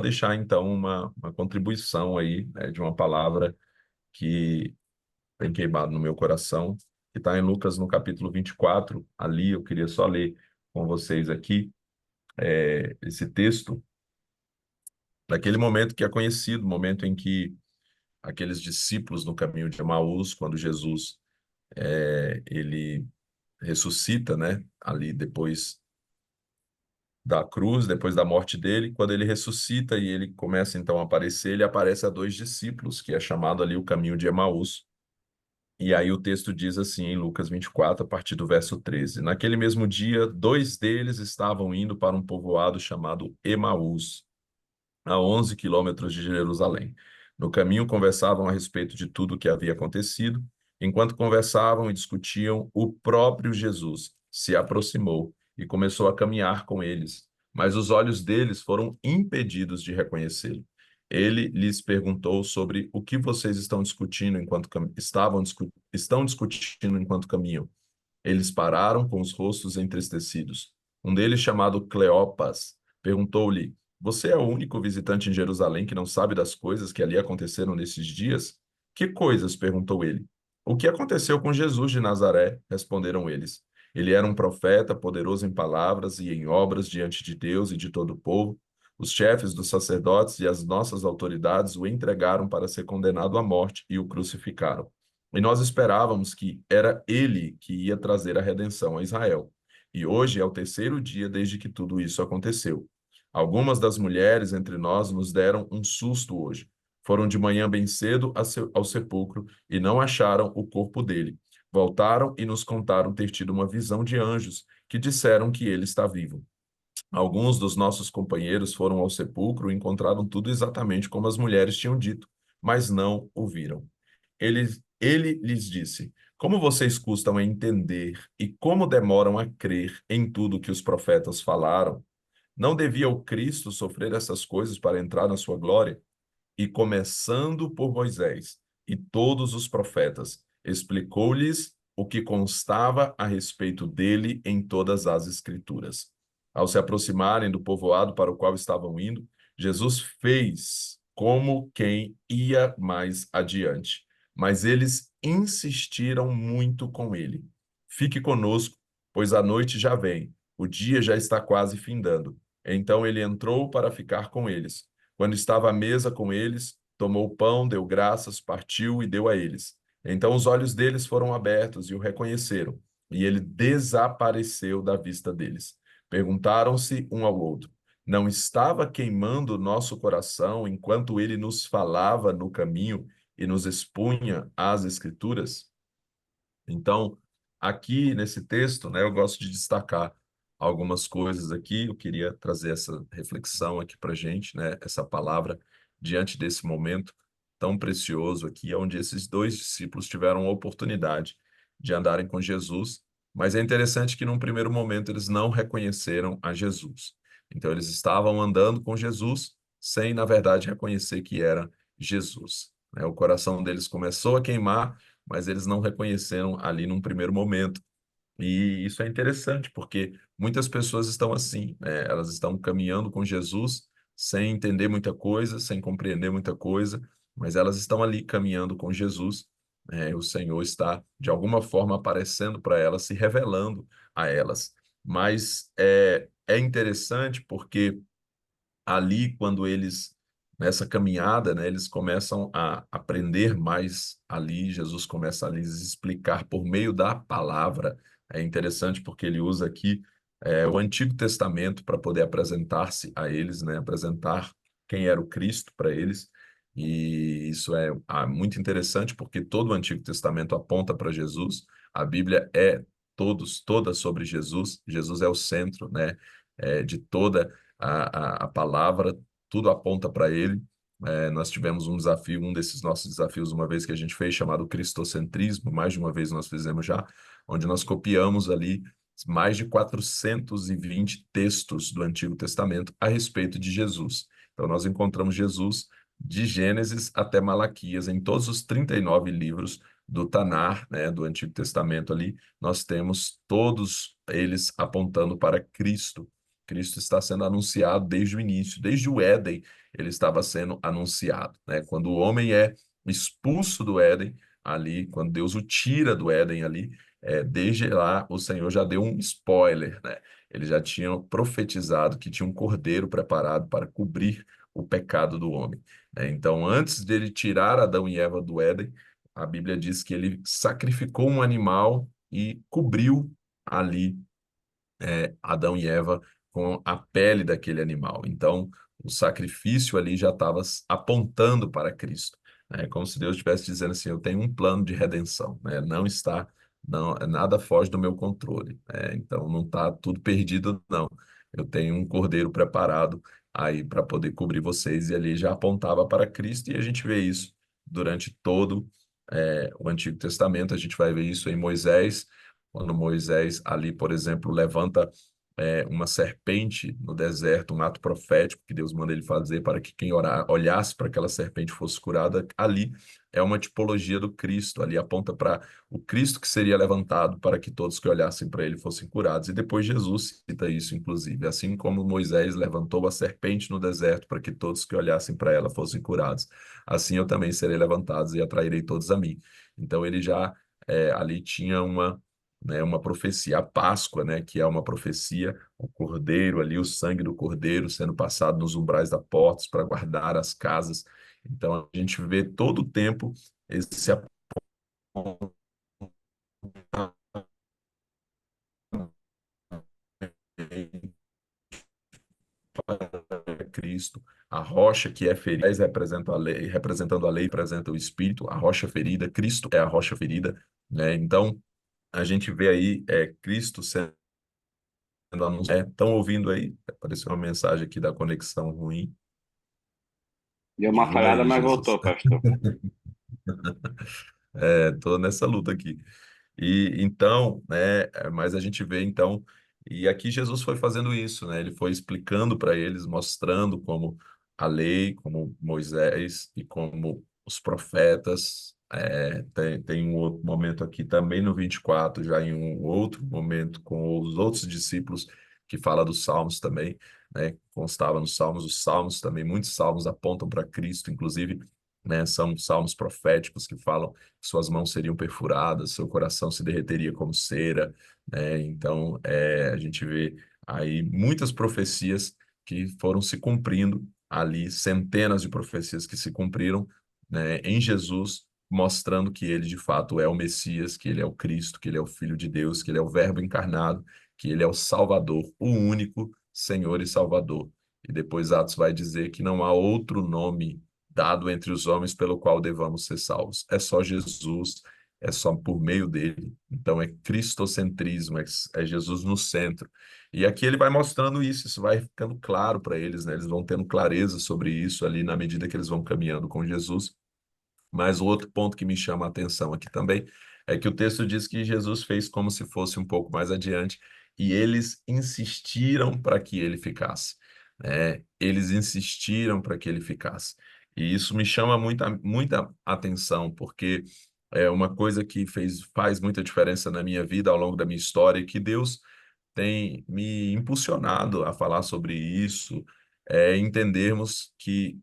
deixar então uma contribuição aí, né, de uma palavra que tem queimado no meu coração, que está em Lucas no capítulo 24. Ali eu queria só ler com vocês aqui esse texto, daquele momento que é conhecido, momento em que aqueles discípulos no caminho de Emaús, quando Jesus ele ressuscita, né, ali depois da cruz, depois da morte dele, quando ele ressuscita e ele começa então a aparecer, ele aparece a dois discípulos, que é chamado ali o caminho de Emaús. E aí o texto diz assim, em Lucas 24, a partir do verso 13: Naquele mesmo dia, dois deles estavam indo para um povoado chamado Emaús, a 11 quilômetros de Jerusalém. No caminho, conversavam a respeito de tudo o que havia acontecido. Enquanto conversavam e discutiam, o próprio Jesus se aproximou e começou a caminhar com eles. Mas os olhos deles foram impedidos de reconhecê-lo. Ele lhes perguntou sobre o que vocês estão discutindo enquanto estão discutindo enquanto caminham. Eles pararam com os rostos entristecidos. Um deles, chamado Cleopas, perguntou-lhe: Você é o único visitante em Jerusalém que não sabe das coisas que ali aconteceram nesses dias? Que coisas? Perguntou ele. O que aconteceu com Jesus de Nazaré? Responderam eles. Ele era um profeta, poderoso em palavras e em obras diante de Deus e de todo o povo. Os chefes dos sacerdotes e as nossas autoridades o entregaram para ser condenado à morte e o crucificaram. E nós esperávamos que era ele que ia trazer a redenção a Israel. E hoje é o terceiro dia desde que tudo isso aconteceu. Algumas das mulheres entre nós nos deram um susto hoje. Foram de manhã bem cedo ao sepulcro e não acharam o corpo dele. Voltaram e nos contaram ter tido uma visão de anjos que disseram que ele está vivo. Alguns dos nossos companheiros foram ao sepulcro e encontraram tudo exatamente como as mulheres tinham dito, mas não o viram. Ele lhes disse: Como vocês custam a entender e como demoram a crer em tudo que os profetas falaram? Não devia o Cristo sofrer essas coisas para entrar na sua glória? E começando por Moisés e todos os profetas, explicou-lhes o que constava a respeito dele em todas as Escrituras. Ao se aproximarem do povoado para o qual estavam indo, Jesus fez como quem ia mais adiante, mas eles insistiram muito com ele. Fique conosco, pois a noite já vem, o dia já está quase findando. Então ele entrou para ficar com eles. Quando estava à mesa com eles, tomou o pão, deu graças, partiu e deu a eles. Então os olhos deles foram abertos e o reconheceram, e ele desapareceu da vista deles. Perguntaram-se um ao outro: Não estava queimando o nosso coração enquanto ele nos falava no caminho e nos expunha as Escrituras? Então, aqui nesse texto, né, eu gosto de destacar algumas coisas aqui. Eu queria trazer essa reflexão aqui para a gente, né, essa palavra diante desse momento tão precioso aqui, onde esses dois discípulos tiveram a oportunidade de andarem com Jesus, mas é interessante que num primeiro momento eles não reconheceram a Jesus. Então, eles estavam andando com Jesus sem, na verdade, reconhecer que era Jesus, né? O coração deles começou a queimar, mas eles não reconheceram ali num primeiro momento. E isso é interessante, porque muitas pessoas estão assim, né? Elas estão caminhando com Jesus sem entender muita coisa, sem compreender muita coisa, mas elas estão ali caminhando com Jesus, né? O Senhor está, de alguma forma, aparecendo para elas, se revelando a elas. Mas é interessante porque ali, quando eles, nessa caminhada, né, eles começam a aprender mais ali, Jesus começa a lhes explicar por meio da palavra. É interessante porque ele usa aqui o Antigo Testamento para poder apresentar-se a eles, né, apresentar quem era o Cristo para eles. E isso é muito interessante porque todo o Antigo Testamento aponta para Jesus. A Bíblia é toda sobre Jesus. Jesus é o centro, né, de toda a palavra, tudo aponta para ele. Nós tivemos um desafio, um desses nossos desafios, uma vez que a gente fez, chamado cristocentrismo, mais de uma vez nós fizemos já, onde nós copiamos ali mais de 420 textos do Antigo Testamento a respeito de Jesus. Então, nós encontramos Jesus de Gênesis até Malaquias, em todos os 39 livros do Tanar, né, do Antigo Testamento ali, nós temos todos eles apontando para Cristo. Cristo está sendo anunciado desde o início, desde o Éden, ele estava sendo anunciado, né? Quando o homem é expulso do Éden, ali, quando Deus o tira do Éden ali, desde lá o Senhor já deu um spoiler, né? Ele já tinha profetizado que tinha um cordeiro preparado para cobrir o pecado do homem, né? Então, antes dele tirar Adão e Eva do Éden, a Bíblia diz que ele sacrificou um animal e cobriu ali Adão e Eva com a pele daquele animal. Então, o sacrifício ali já estava apontando para Cristo, né? Como se Deus estivesse dizendo assim: eu tenho um plano de redenção, né? Não está, não, nada foge do meu controle, né? Então, não está tudo perdido, não. Eu tenho um cordeiro preparado aí para poder cobrir vocês, e ali já apontava para Cristo, e a gente vê isso durante todo o Antigo Testamento. A gente vai ver isso em Moisés, quando Moisés ali, por exemplo, levanta uma serpente no deserto, um ato profético que Deus manda ele fazer para que quem olhasse para aquela serpente fosse curada. Ali é uma tipologia do Cristo, ali aponta para o Cristo que seria levantado para que todos que olhassem para ele fossem curados. E depois Jesus cita isso, inclusive, assim como Moisés levantou a serpente no deserto para que todos que olhassem para ela fossem curados, assim eu também serei levantado e atrairei todos a mim. Então ele já ali tinha uma profecia, a Páscoa, né, que é uma profecia, o cordeiro ali, o sangue do cordeiro sendo passado nos umbrais da porta para guardar as casas. Então a gente vê todo o tempo esse apontamento para Cristo, a rocha que é ferida representa a lei, representando a lei, representa o Espírito, a rocha ferida, Cristo é a rocha ferida, né? Então a gente vê aí Cristo sendo anunciado. Estão ouvindo aí? Apareceu uma mensagem aqui da conexão ruim. Deu uma Ajuda falhada, aí, mas Jesus. voltou, pastor. Tô nessa luta aqui. E então, né, mas a gente vê então, e aqui Jesus foi fazendo isso, né? Ele foi explicando para eles, mostrando como a lei, como Moisés e como os profetas. Tem um outro momento aqui também no 24, já em um outro momento com os outros discípulos, que fala dos salmos também, né? Constava nos salmos, os salmos também, muitos salmos apontam para Cristo, inclusive, né? São salmos proféticos que falam suas mãos seriam perfuradas, seu coração se derreteria como cera, né? Então, a gente vê aí muitas profecias que foram se cumprindo ali, centenas de profecias que se cumpriram, né, em Jesus, mostrando que ele de fato é o Messias, que ele é o Cristo, que ele é o Filho de Deus, que ele é o Verbo encarnado, que ele é o Salvador, o único Senhor e Salvador. E depois Atos vai dizer que não há outro nome dado entre os homens pelo qual devamos ser salvos. É só Jesus, é só por meio dele. Então é cristocentrismo, é Jesus no centro. E aqui ele vai mostrando isso vai ficando claro para eles, né? Eles vão tendo clareza sobre isso ali na medida que eles vão caminhando com Jesus. Mas o outro ponto que me chama a atenção aqui também é que o texto diz que Jesus fez como se fosse um pouco mais adiante e eles insistiram para que ele ficasse, né? Eles insistiram para que ele ficasse. E isso me chama muita atenção, porque é uma coisa que faz muita diferença na minha vida ao longo da minha história, e que Deus tem me impulsionado a falar sobre isso, entendermos que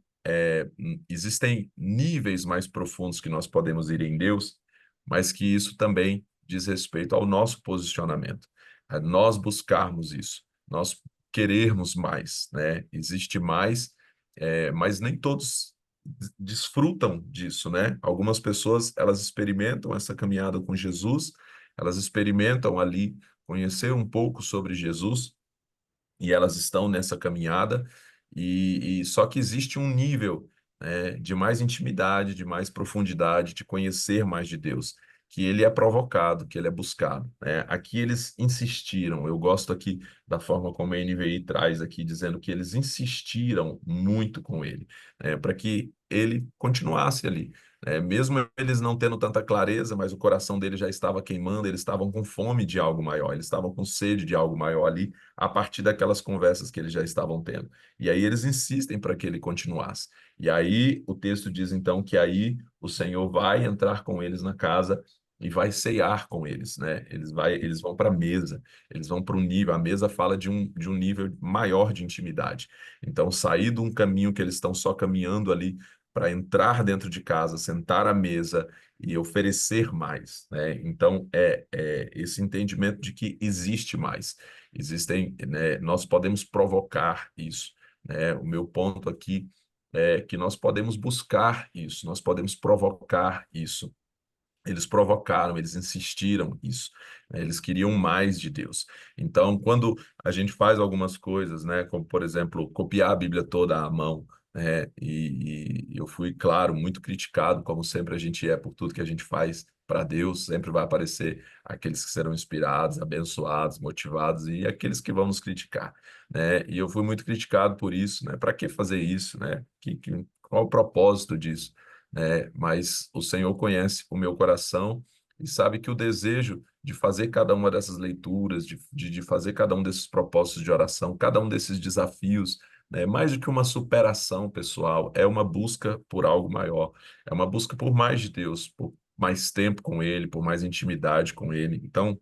existem níveis mais profundos que nós podemos ir em Deus, mas que isso também diz respeito ao nosso posicionamento, a nós buscarmos isso, nós querermos mais, né? Existe mais, mas nem todos desfrutam disso, né? Algumas pessoas, elas experimentam essa caminhada com Jesus, elas experimentam ali conhecer um pouco sobre Jesus, e elas estão nessa caminhada, e só que existe um nível, né, de mais intimidade, de mais profundidade, de conhecer mais de Deus, que ele é provocado, que ele é buscado, né? Aqui eles insistiram, eu gosto aqui da forma como a NVI traz aqui, dizendo que eles insistiram muito com ele, né, para que ele continuasse ali. Mesmo eles não tendo tanta clareza, mas o coração dele já estava queimando, eles estavam com fome de algo maior, eles estavam com sede de algo maior ali, a partir daquelas conversas que eles já estavam tendo. E aí eles insistem para que ele continuasse. E aí o texto diz então que aí o Senhor vai entrar com eles na casa e vai ceiar com eles, né? Eles vão para a mesa, eles vão para um nível, a mesa fala de um nível maior de intimidade. Então, sair de um caminho que eles estão só caminhando ali para entrar dentro de casa, sentar à mesa e oferecer mais, né? Então, é esse entendimento de que existe mais. Existem, né, nós podemos provocar isso, né? O meu ponto aqui é que nós podemos buscar isso, nós podemos provocar isso. Eles provocaram, eles insistiram nisso, né? Eles queriam mais de Deus. Então, quando a gente faz algumas coisas, né, como por exemplo, copiar a Bíblia toda à mão, né, e eu fui, claro, muito criticado, como sempre a gente é por tudo que a gente faz para Deus, sempre vai aparecer aqueles que serão inspirados, abençoados, motivados e aqueles que vão nos criticar, né? E eu fui muito criticado por isso, né? Para que fazer isso, né? Qual o propósito disso? Né? Mas o Senhor conhece o meu coração e sabe que o desejo de fazer cada uma dessas leituras, de fazer cada um desses propósitos de oração, cada um desses desafios, né? Mais do que uma superação pessoal, é uma busca por algo maior, é uma busca por mais de Deus, por mais tempo com Ele, por mais intimidade com Ele. Então,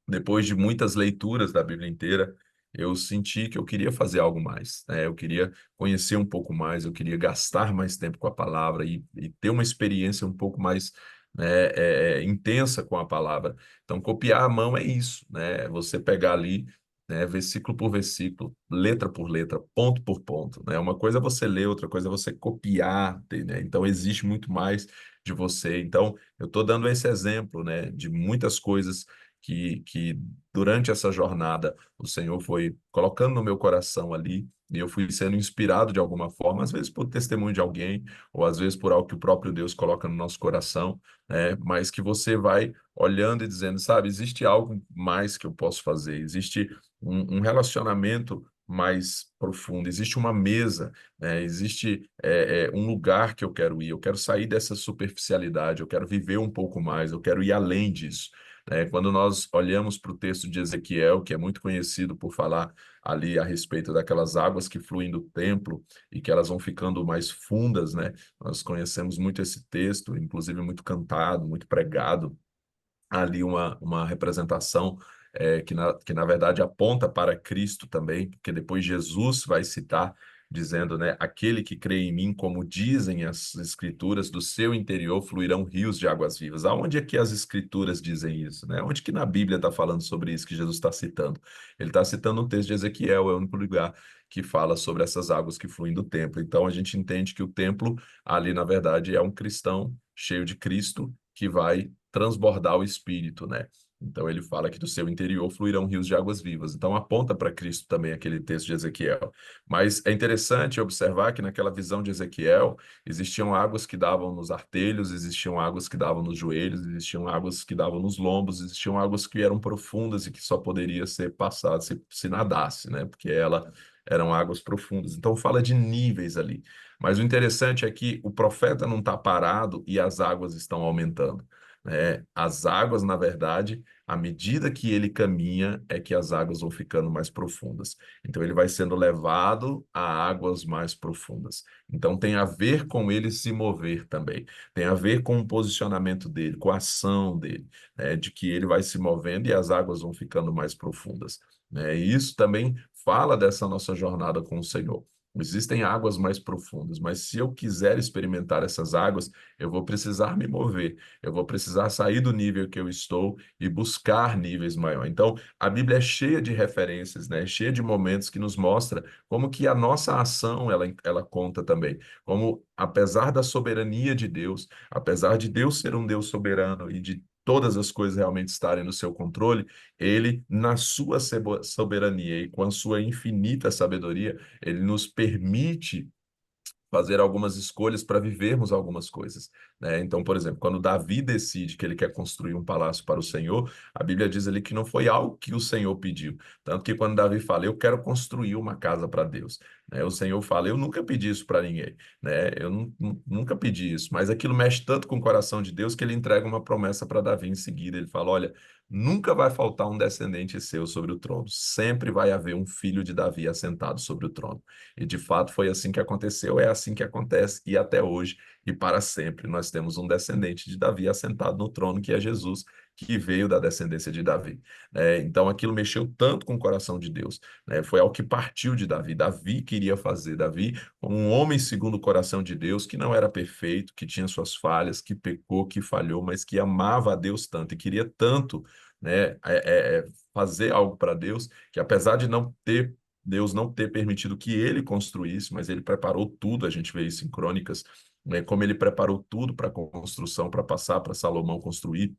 depois de muitas leituras da Bíblia inteira, eu senti que eu queria fazer algo mais, né? Eu queria conhecer um pouco mais, eu queria gastar mais tempo com a palavra e ter uma experiência um pouco mais, né, intensa com a palavra. Então, copiar à mão é isso, né? É você pegar ali, né, versículo por versículo, letra por letra, ponto por ponto, né? Uma coisa é você ler, outra coisa é você copiar, né? Então, existe muito mais de você. Então, eu estou dando esse exemplo, né, de muitas coisas que durante essa jornada o Senhor foi colocando no meu coração ali, e eu fui sendo inspirado de alguma forma, às vezes por testemunho de alguém, ou às vezes por algo que o próprio Deus coloca no nosso coração, né? Mas que você vai olhando e dizendo, sabe, existe algo mais que eu posso fazer, existe um relacionamento mais profundo, existe uma mesa, né? Existe um lugar que eu quero ir, eu quero sair dessa superficialidade, eu quero viver um pouco mais, eu quero ir além disso. Quando nós olhamos para o texto de Ezequiel, que é muito conhecido por falar ali a respeito daquelas águas que fluem do templo e que elas vão ficando mais fundas, né? Nós conhecemos muito esse texto, inclusive muito cantado, muito pregado ali uma representação que na verdade aponta para Cristo também, porque depois Jesus vai citar, dizendo, né, aquele que crê em mim, como dizem as escrituras, do seu interior fluirão rios de águas vivas. Aonde é que as escrituras dizem isso, né? Onde que na Bíblia está falando sobre isso que Jesus está citando? Ele está citando um texto de Ezequiel, é o único lugar que fala sobre essas águas que fluem do templo. Então a gente entende que o templo ali, na verdade, é um cristão cheio de Cristo que vai transbordar o espírito, né? Então ele fala que do seu interior fluirão rios de águas vivas. Então aponta para Cristo também aquele texto de Ezequiel. Mas é interessante observar que naquela visão de Ezequiel existiam águas que davam nos artelhos, existiam águas que davam nos joelhos, existiam águas que davam nos lombos, existiam águas que eram profundas e que só poderia ser passada se nadasse, né? Porque ela eram águas profundas. Então fala de níveis ali. Mas o interessante é que o profeta não está parado e as águas estão aumentando, né? As águas, na verdade, à medida que ele caminha, é que as águas vão ficando mais profundas. Então, ele vai sendo levado a águas mais profundas. Então, tem a ver com ele se mover também. Tem a ver com o posicionamento dele, com a ação dele, né? De que ele vai se movendo e as águas vão ficando mais profundas, né? E isso também fala dessa nossa jornada com o Senhor. Existem águas mais profundas, mas se eu quiser experimentar essas águas, eu vou precisar me mover. Eu vou precisar sair do nível que eu estou e buscar níveis maiores. Então, a Bíblia é cheia de referências, né? Cheia de momentos que nos mostra como que a nossa ação ela conta também. Como, apesar da soberania de Deus, apesar de Deus ser um Deus soberano e de todas as coisas realmente estarem no seu controle, ele, na sua soberania e com a sua infinita sabedoria, ele nos permite fazer algumas escolhas para vivermos algumas coisas, né? Então, por exemplo, quando Davi decide que ele quer construir um palácio para o Senhor, a Bíblia diz ali que não foi algo que o Senhor pediu. Tanto que quando Davi fala, eu quero construir uma casa para Deus, né? O Senhor fala, eu nunca pedi isso para ninguém, né? Eu nunca pedi isso, mas aquilo mexe tanto com o coração de Deus que ele entrega uma promessa para Davi em seguida. Ele fala, olha, nunca vai faltar um descendente seu sobre o trono, sempre vai haver um filho de Davi assentado sobre o trono. E de fato foi assim que aconteceu, é assim que acontece e até hoje e para sempre nós temos um descendente de Davi assentado no trono, que é Jesus, que veio da descendência de Davi. Então aquilo mexeu tanto com o coração de Deus, né? Foi algo que partiu de Davi. Davi queria fazer. Davi, como um homem segundo o coração de Deus, que não era perfeito, que tinha suas falhas, que pecou, que falhou, mas que amava a Deus tanto e queria tanto, né, fazer algo para Deus, que apesar de não ter Deus não ter permitido que ele construísse, mas ele preparou tudo, a gente vê isso em Crônicas, né, como ele preparou tudo para a construção, para passar para Salomão construir,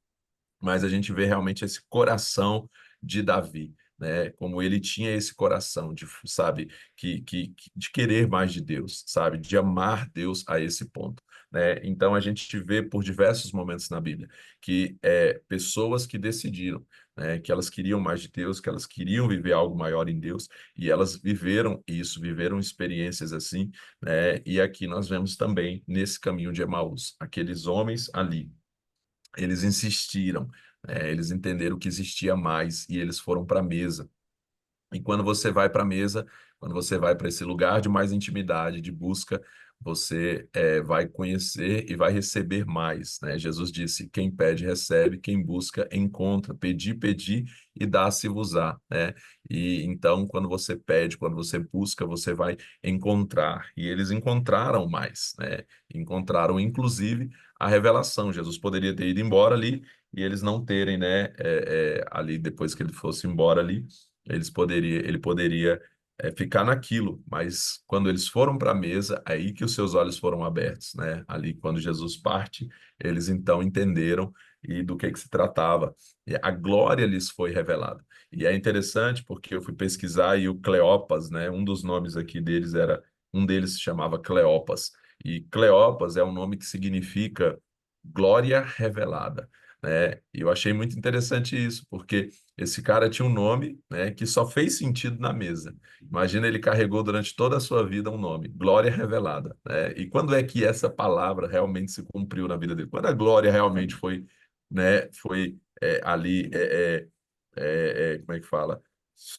mas a gente vê realmente esse coração de Davi, né? Como ele tinha esse coração de, sabe, de querer mais de Deus, sabe, de amar Deus a esse ponto, né? Então a gente vê por diversos momentos na Bíblia que pessoas que decidiram, né, que elas queriam mais de Deus, que elas queriam viver algo maior em Deus, e elas viveram isso, viveram experiências assim, né? E aqui nós vemos também nesse caminho de Emaús, aqueles homens ali eles insistiram, eles entenderam que existia mais e eles foram para a mesa. E quando você vai para a mesa, quando você vai para esse lugar de mais intimidade, de busca, você vai conhecer e vai receber mais, né? Jesus disse: quem pede, recebe, quem busca, encontra. Pedi, pedi e dá-se-vos-á, né? E então, quando você pede, quando você busca, você vai encontrar. E eles encontraram mais, né? Encontraram, inclusive, a revelação. Jesus poderia ter ido embora ali e eles não terem, né? Ali, depois que ele fosse embora ali ele poderia ficar naquilo, mas quando eles foram para a mesa, aí que os seus olhos foram abertos, né? Ali, quando Jesus parte, eles então entenderam e do que se tratava. E a glória lhes foi revelada. E é interessante porque eu fui pesquisar e o Cleopas, né? Um dos nomes aqui deles era, um deles se chamava Cleopas. E Cleopas é um nome que significa glória revelada, né? E eu achei muito interessante isso, porque esse cara tinha um nome, né, que só fez sentido na mesa. Imagina, ele carregou durante toda a sua vida um nome, Glória Revelada, né? E quando é que essa palavra realmente se cumpriu na vida dele? Quando a glória realmente foi, né, foi ali, como é que fala?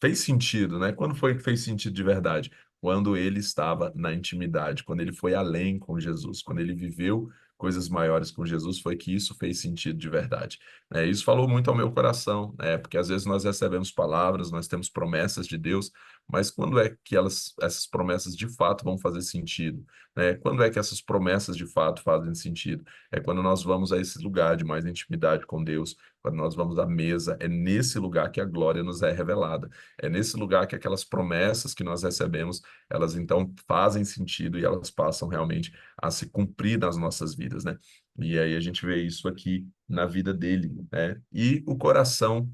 Fez sentido, né? Quando foi que fez sentido de verdade? Quando ele estava na intimidade, quando ele foi além com Jesus, quando ele viveu coisas maiores com Jesus, foi que isso fez sentido de verdade. Isso falou muito ao meu coração, né? Porque às vezes nós recebemos palavras, nós temos promessas de Deus, mas quando é que essas promessas de fato vão fazer sentido, né? Quando é que essas promessas de fato fazem sentido? É quando nós vamos a esse lugar de mais intimidade com Deus, quando nós vamos à mesa, é nesse lugar que a glória nos é revelada. É nesse lugar que aquelas promessas que nós recebemos, elas então fazem sentido e elas passam realmente a se cumprir nas nossas vidas, né? E aí a gente vê isso aqui na vida dele, né? E o coração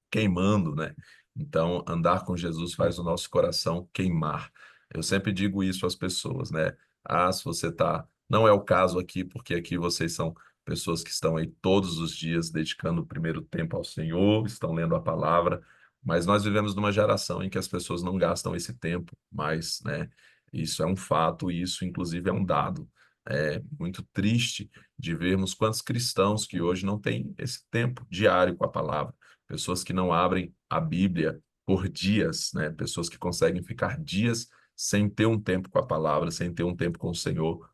queimando, né? Então, andar com Jesus faz o nosso coração queimar. Eu sempre digo isso às pessoas, né? Ah, se você tá, não é o caso aqui, porque aqui vocês são pessoas que estão aí todos os dias dedicando o primeiro tempo ao Senhor, estão lendo a palavra, mas nós vivemos numa geração em que as pessoas não gastam esse tempo mais, né? Isso é um fato e isso, inclusive, é um dado. É muito triste de vermos quantos cristãos que hoje não têm esse tempo diário com a palavra, pessoas que não abrem a Bíblia por dias, né? Pessoas que conseguem ficar dias sem ter um tempo com a palavra, sem ter um tempo com o Senhor.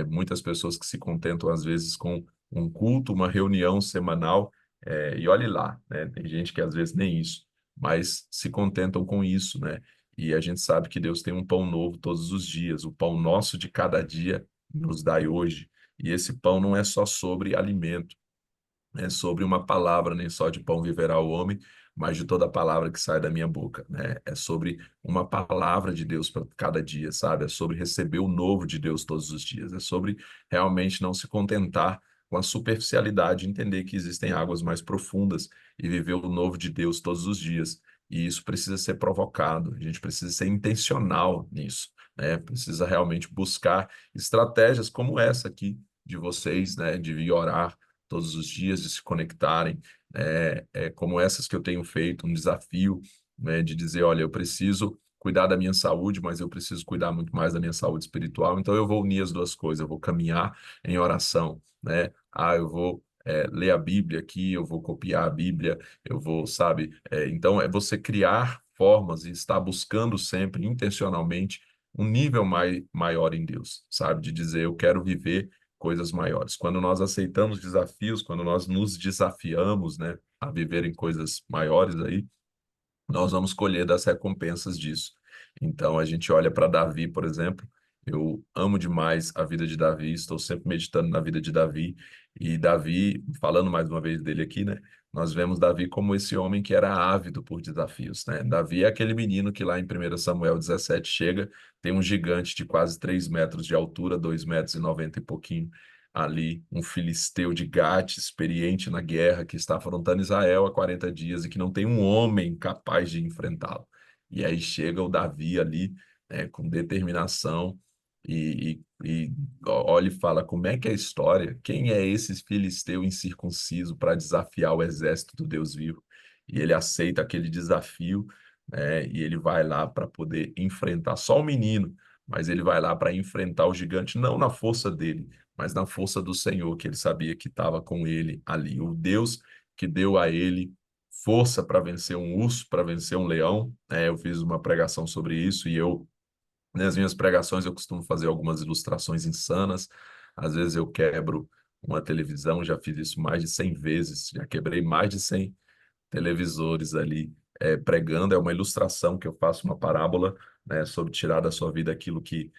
Muitas pessoas que se contentam, às vezes, com um culto, uma reunião semanal, e olhe lá, né? Tem gente que às vezes nem isso, mas se contentam com isso, né? E a gente sabe que Deus tem um pão novo todos os dias, o pão nosso de cada dia nos dai hoje. E esse pão não é só sobre alimento, é sobre uma palavra, nem só de pão viverá o homem, mas de toda palavra que sai da minha boca, né? É sobre uma palavra de Deus para cada dia, sabe? É sobre receber o novo de Deus todos os dias. É sobre realmente não se contentar com a superficialidade, entender que existem águas mais profundas e viver o novo de Deus todos os dias. E isso precisa ser provocado, a gente precisa ser intencional nisso, né? Precisa realmente buscar estratégias como essa aqui de vocês, né? De vir orar todos os dias, de se conectarem, como essas que eu tenho feito, um desafio, né, de dizer, olha, eu preciso cuidar da minha saúde, mas eu preciso cuidar muito mais da minha saúde espiritual. Então eu vou unir as duas coisas, eu vou caminhar em oração, né? Eu vou ler a Bíblia aqui, eu vou copiar a Bíblia, eu vou, sabe? Então é você criar formas e estar buscando sempre, intencionalmente, um nível maior em Deus, sabe? De dizer, eu quero viver coisas maiores. Quando nós aceitamos desafios, quando nós nos desafiamos, né, a viver em coisas maiores aí, nós vamos colher das recompensas disso. Então, a gente olha para Davi, por exemplo. Eu amo demais a vida de Davi, estou sempre meditando na vida de Davi. E Davi, falando mais uma vez dele aqui, né? Nós vemos Davi como esse homem que era ávido por desafios, né? Davi é aquele menino que lá em 1 Samuel 17 chega, tem um gigante de quase 3 metros de altura, 2 metros e 90 e pouquinho, ali, um filisteu de Gate, experiente na guerra, que está afrontando Israel há 40 dias e que não tem um homem capaz de enfrentá-lo. E aí chega o Davi ali, né, com determinação e olha e fala: como é que é a história? Quem é esse filisteu incircunciso para desafiar o exército do Deus vivo? E ele aceita aquele desafio, né, e ele vai lá para poder enfrentar só o menino, mas ele vai lá para enfrentar o gigante, não na força dele, mas na força do Senhor, que ele sabia que estava com ele ali. O Deus que deu a ele força para vencer um urso, para vencer um leão. Eu fiz uma pregação sobre isso e nas minhas pregações, eu costumo fazer algumas ilustrações insanas. Às vezes eu quebro uma televisão, já fiz isso mais de 100 vezes, já quebrei mais de 100 televisores ali, pregando. É uma ilustração que eu faço, uma parábola, né, sobre tirar da sua vida aquilo que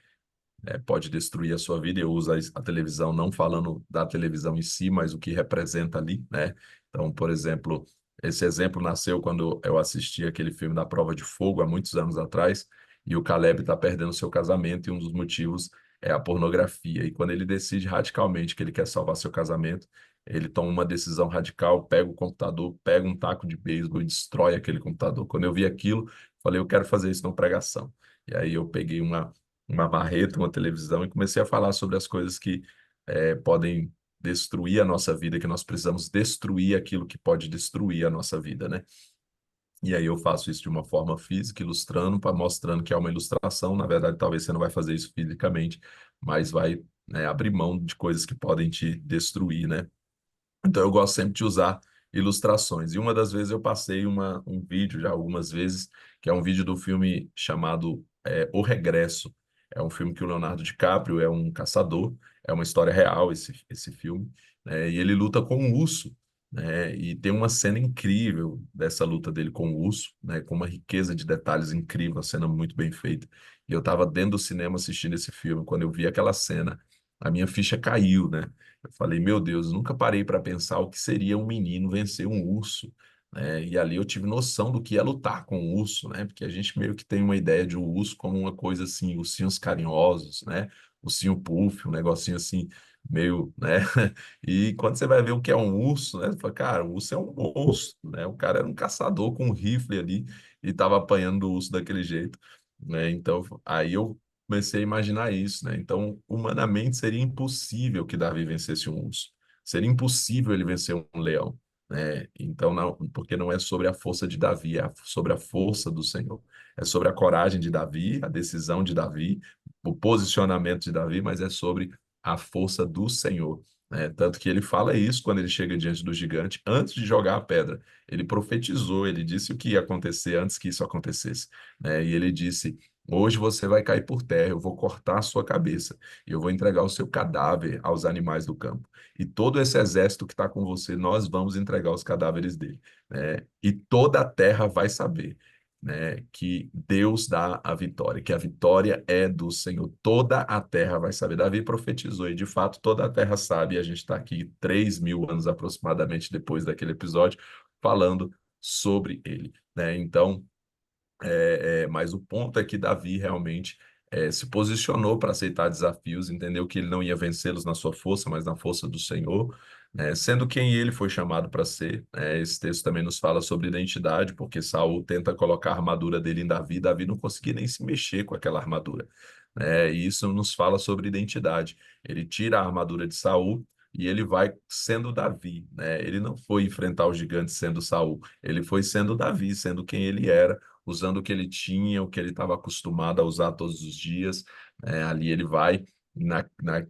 pode destruir a sua vida. Eu uso a televisão não falando da televisão em si, mas o que representa ali, né? Então, por exemplo, esse exemplo nasceu quando eu assisti aquele filme da Prova de Fogo há muitos anos atrás, e o Caleb está perdendo seu casamento, e um dos motivos é a pornografia. E quando ele decide radicalmente que ele quer salvar seu casamento, ele toma uma decisão radical, pega o computador, pega um taco de beisebol e destrói aquele computador. Quando eu vi aquilo, falei, eu quero fazer isso numa pregação. E aí eu peguei uma marreta, uma televisão, e comecei a falar sobre as coisas que podem destruir a nossa vida, que nós precisamos destruir aquilo que pode destruir a nossa vida, né? E aí eu faço isso de uma forma física, ilustrando, para mostrando que é uma ilustração. Na verdade, talvez você não vai fazer isso fisicamente, mas vai, né, abrir mão de coisas que podem te destruir, né? Então eu gosto sempre de usar ilustrações. E uma das vezes eu passei um vídeo já algumas vezes, que é um vídeo do filme chamado O Regresso. É um filme que o Leonardo DiCaprio é um caçador, é uma história real esse filme, né? E ele luta com um urso, né? E tem uma cena incrível dessa luta dele com o urso, né? Com uma riqueza de detalhes incrível, uma cena muito bem feita. E eu estava dentro do cinema assistindo esse filme, quando eu vi aquela cena, a minha ficha caiu, né? Eu falei, meu Deus, nunca parei para pensar o que seria um menino vencer um urso, né? E ali eu tive noção do que é lutar com um urso, né? Porque a gente meio que tem uma ideia de um urso como uma coisa assim, ursinhos carinhosos, né? Ursinho puff, um negocinho assim, meio, né? E quando você vai ver o que é um urso, né? Você fala, cara, o urso é um monstro, né? O cara era um caçador com um rifle ali e estava apanhando o urso daquele jeito, né? Então, aí eu comecei a imaginar isso, né? Então, humanamente seria impossível que Davi vencesse um urso. Seria impossível ele vencer um leão, né? Então, não, porque não é sobre a força de Davi, é sobre a força do Senhor. É sobre a coragem de Davi, a decisão de Davi, o posicionamento de Davi, mas é sobre a força do Senhor, né? Tanto que ele fala isso quando ele chega diante do gigante, antes de jogar a pedra. Ele profetizou, ele disse o que ia acontecer antes que isso acontecesse, né? E ele disse: hoje você vai cair por terra, eu vou cortar a sua cabeça e eu vou entregar o seu cadáver aos animais do campo. E todo esse exército que está com você, nós vamos entregar os cadáveres dele, né? E toda a terra vai saber, né, que Deus dá a vitória, que a vitória é do Senhor. Toda a terra vai saber. Davi profetizou e, de fato, toda a terra sabe. E a gente está aqui 3.000 anos aproximadamente depois daquele episódio falando sobre ele, né? Então, mas o ponto é que Davi realmente se posicionou para aceitar desafios, entendeu que ele não ia vencê-los na sua força, mas na força do Senhor, né? Sendo quem ele foi chamado para ser, né? Esse texto também nos fala sobre identidade, porque Saul tenta colocar a armadura dele em Davi, Davi não conseguia nem se mexer com aquela armadura, né? E isso nos fala sobre identidade. Ele tira a armadura de Saul e ele vai sendo Davi, né? Ele não foi enfrentar o gigante sendo Saul, ele foi sendo Davi, sendo quem ele era, usando o que ele tinha, o que ele estava acostumado a usar todos os dias, né? Ali ele vai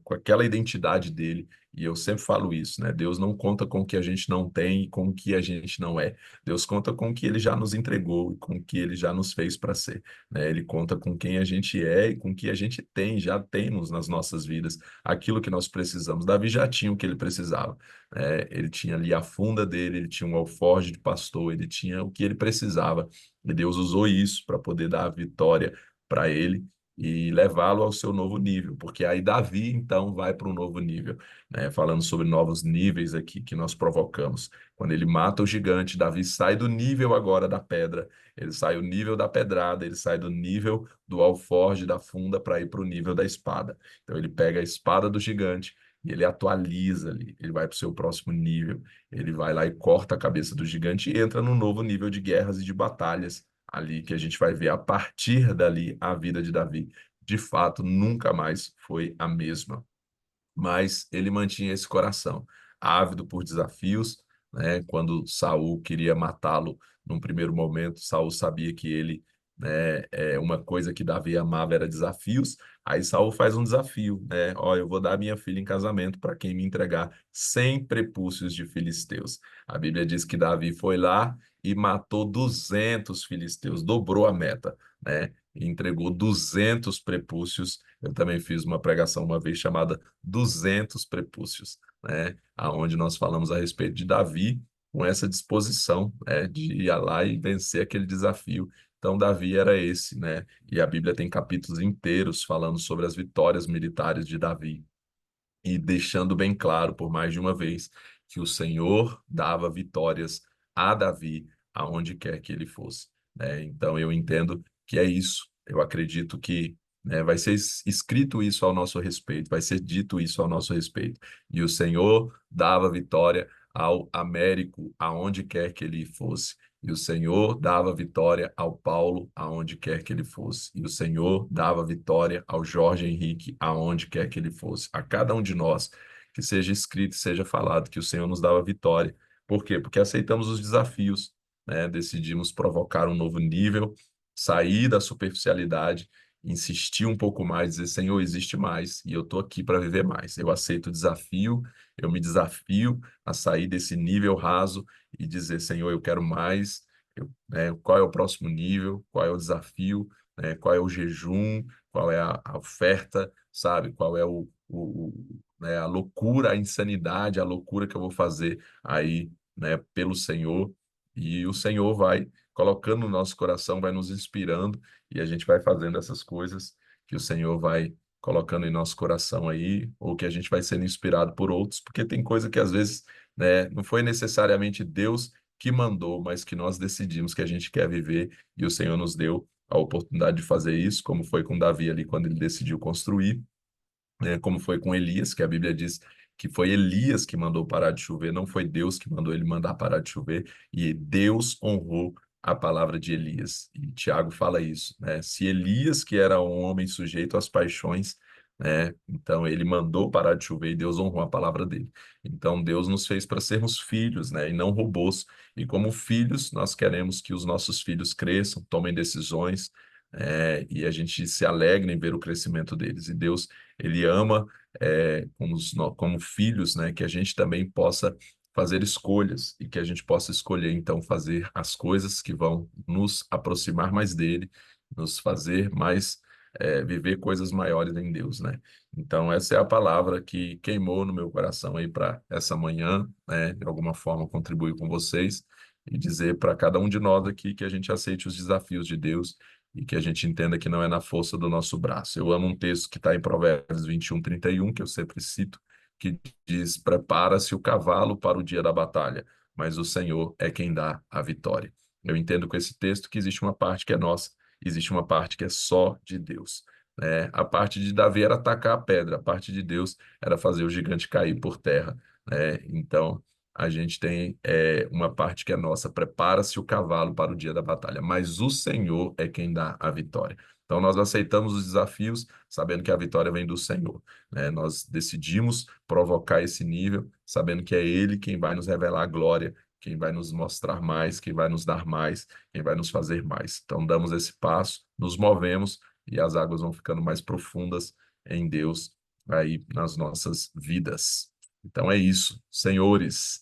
com aquela identidade dele. E eu sempre falo isso, né? Deus não conta com o que a gente não tem e com o que a gente não é. Deus conta com o que ele já nos entregou e com o que ele já nos fez para ser, né? Ele conta com quem a gente é e com o que a gente tem, já temos nas nossas vidas, aquilo que nós precisamos. Davi já tinha o que ele precisava, né? Ele tinha ali a funda dele, ele tinha um alforje de pastor, ele tinha o que ele precisava. E Deus usou isso para poder dar a vitória para ele e levá-lo ao seu novo nível, porque aí Davi então vai para um novo nível, né? Falando sobre novos níveis aqui que nós provocamos. Quando ele mata o gigante, Davi sai do nível agora da pedra, ele sai do nível da pedrada, ele sai do nível do alforje da funda para ir para o nível da espada. Então ele pega a espada do gigante e ele atualiza ali, ele vai para o seu próximo nível, ele vai lá e corta a cabeça do gigante e entra num novo nível de guerras e de batalhas ali que a gente vai ver a partir dali a vida de Davi. De fato, nunca mais foi a mesma, mas ele mantinha esse coração ávido por desafios, né? Quando Saul queria matá-lo num primeiro momento, Saul sabia que ele, né, uma coisa que Davi amava era desafios. Aí Saul faz um desafio, né? Ó, eu vou dar minha filha em casamento para quem me entregar 100 prepúcios de filisteus. A Bíblia diz que Davi foi lá e matou 200 filisteus, dobrou a meta, né? E entregou 200 prepúcios. Eu também fiz uma pregação uma vez chamada 200 prepúcios, né? Aonde nós falamos a respeito de Davi com essa disposição, né, de ir lá e vencer aquele desafio. Então, Davi era esse, né? E a Bíblia tem capítulos inteiros falando sobre as vitórias militares de Davi e deixando bem claro por mais de uma vez que o Senhor dava vitórias a Davi aonde quer que ele fosse, né? Então eu entendo que é isso. Eu acredito que, né, vai ser escrito isso ao nosso respeito, vai ser dito isso ao nosso respeito. E o Senhor dava vitória ao Américo aonde quer que ele fosse. E o Senhor dava vitória ao Paulo aonde quer que ele fosse. E o Senhor dava vitória ao Jorge Henrique aonde quer que ele fosse. A cada um de nós, que seja escrito e seja falado que o Senhor nos dava vitória. Por quê? Porque aceitamos os desafios, né? Decidimos provocar um novo nível, sair da superficialidade, insistir um pouco mais, dizer, Senhor, existe mais e eu estou aqui para viver mais. Eu aceito o desafio, eu me desafio a sair desse nível raso e dizer, Senhor, eu quero mais, né, qual é o próximo nível, qual é o desafio, né, qual é o jejum, qual é a oferta, sabe? Qual é né, a loucura, a insanidade, a loucura que eu vou fazer aí, né, pelo Senhor. E o Senhor vai colocando no nosso coração, vai nos inspirando e a gente vai fazendo essas coisas que o Senhor vai colocando em nosso coração aí, ou que a gente vai sendo inspirado por outros, porque tem coisa que às vezes, né, não foi necessariamente Deus que mandou, mas que nós decidimos que a gente quer viver e o Senhor nos deu a oportunidade de fazer isso, como foi com Davi ali quando ele decidiu construir, né, como foi com Elias, que a Bíblia diz que foi Elias que mandou parar de chover, não foi Deus que mandou ele mandar parar de chover, e Deus honrou a palavra de Elias. E Tiago fala isso, né? Se Elias, que era um homem sujeito às paixões, né, então ele mandou parar de chover e Deus honrou a palavra dele. Então Deus nos fez para sermos filhos, né, e não robôs. E como filhos, nós queremos que os nossos filhos cresçam, tomem decisões, e a gente se alegra em ver o crescimento deles. E Deus, ele ama, como filhos, né, que a gente também possa fazer escolhas e que a gente possa escolher, então, fazer as coisas que vão nos aproximar mais dele, nos fazer mais, viver coisas maiores em Deus, né? Então, essa é a palavra que queimou no meu coração aí para essa manhã, né? De alguma forma contribuir com vocês e dizer para cada um de nós aqui que a gente aceite os desafios de Deus e que a gente entenda que não é na força do nosso braço. Eu amo um texto que está em Provérbios 21:31, que eu sempre cito, que diz: Prepara-se o cavalo para o dia da batalha, mas o Senhor é quem dá a vitória. Eu entendo com esse texto que existe uma parte que é nossa, existe uma parte que é só de Deus, né? A parte de Davi era atacar a pedra, a parte de Deus era fazer o gigante cair por terra, né? Então, a gente tem uma parte que é nossa, prepara-se o cavalo para o dia da batalha, mas o Senhor é quem dá a vitória. Então nós aceitamos os desafios, sabendo que a vitória vem do Senhor, né? Nós decidimos provocar esse nível, sabendo que é Ele quem vai nos revelar a glória quem vai nos mostrar mais, quem vai nos dar mais, quem vai nos fazer mais. Então, damos esse passo, nos movemos e as águas vão ficando mais profundas em Deus aí nas nossas vidas. Então é isso, senhores.